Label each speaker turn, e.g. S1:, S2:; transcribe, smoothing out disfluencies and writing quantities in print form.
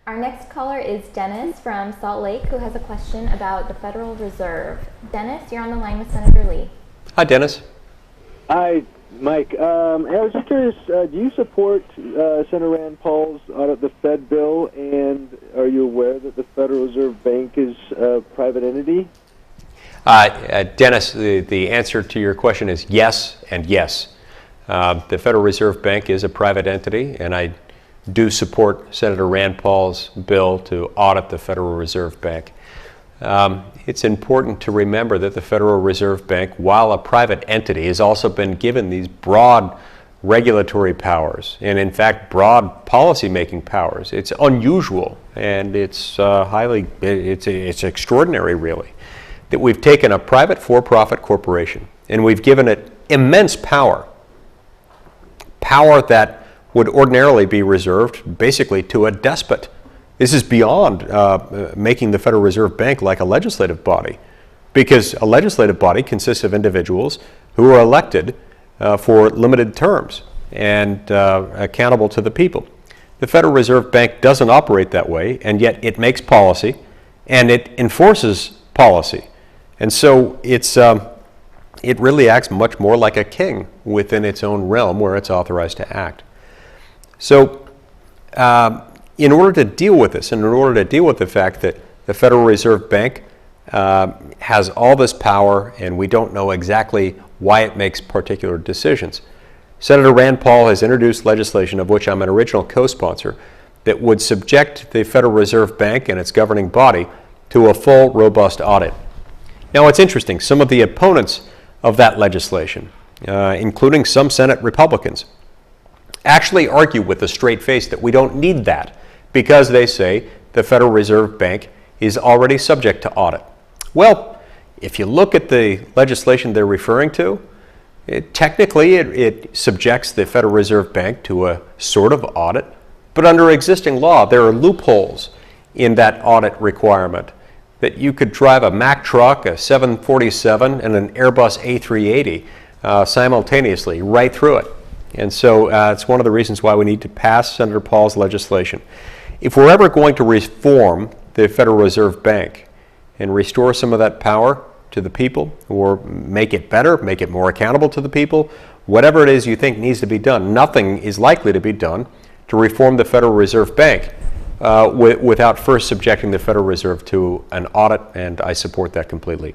S1: Our next caller is Dennis from Salt Lake, who has a question about the Federal Reserve. Dennis, you're on the line with Senator Lee.
S2: Hi, Dennis.
S3: Hi, Mike. I was just curious, do you support Senator Rand Paul's Audit the Fed bill, and are you aware that the Federal Reserve Bank is a private entity?
S2: Dennis, the answer to your question is yes and yes. The Federal Reserve Bank is a private entity, and I do support Senator Rand Paul's bill to audit the Federal Reserve Bank. It's important to remember that the Federal Reserve Bank, while a private entity, has also been given these broad regulatory powers and, in fact, broad policy-making powers. It's unusual, and it's it's extraordinary, really, that we've taken a private for-profit corporation and we've given it immense power that would ordinarily be reserved basically to a despot. This is beyond making the Federal Reserve Bank like a legislative body, because a legislative body consists of individuals who are elected for limited terms and accountable to the people. The Federal Reserve Bank doesn't operate that way, and yet it makes policy and it enforces policy. And so it really acts much more like a king within its own realm where it's authorized to act. So in order to deal with this, and in order to deal with the fact that the Federal Reserve Bank has all this power and we don't know exactly why it makes particular decisions, Senator Rand Paul has introduced legislation, of which I'm an original co-sponsor, that would subject the Federal Reserve Bank and its governing body to a full, robust audit. Now, it's interesting. Some of the opponents of that legislation, including some Senate Republicans, actually argue with a straight face that we don't need that because they say the Federal Reserve Bank is already subject to audit. Well, if you look at the legislation they're referring to, technically it subjects the Federal Reserve Bank to a sort of audit, but under existing law there are loopholes in that audit requirement that you could drive a Mack truck, a 747, and an Airbus A380 simultaneously right through it. And so it's one of the reasons why we need to pass Senator Paul's legislation. If we're ever going to reform the Federal Reserve Bank and restore some of that power to the people, or make it better, make it more accountable to the people, whatever it is you think needs to be done, nothing is likely to be done to reform the Federal Reserve Bank without first subjecting the Federal Reserve to an audit, and I support that completely.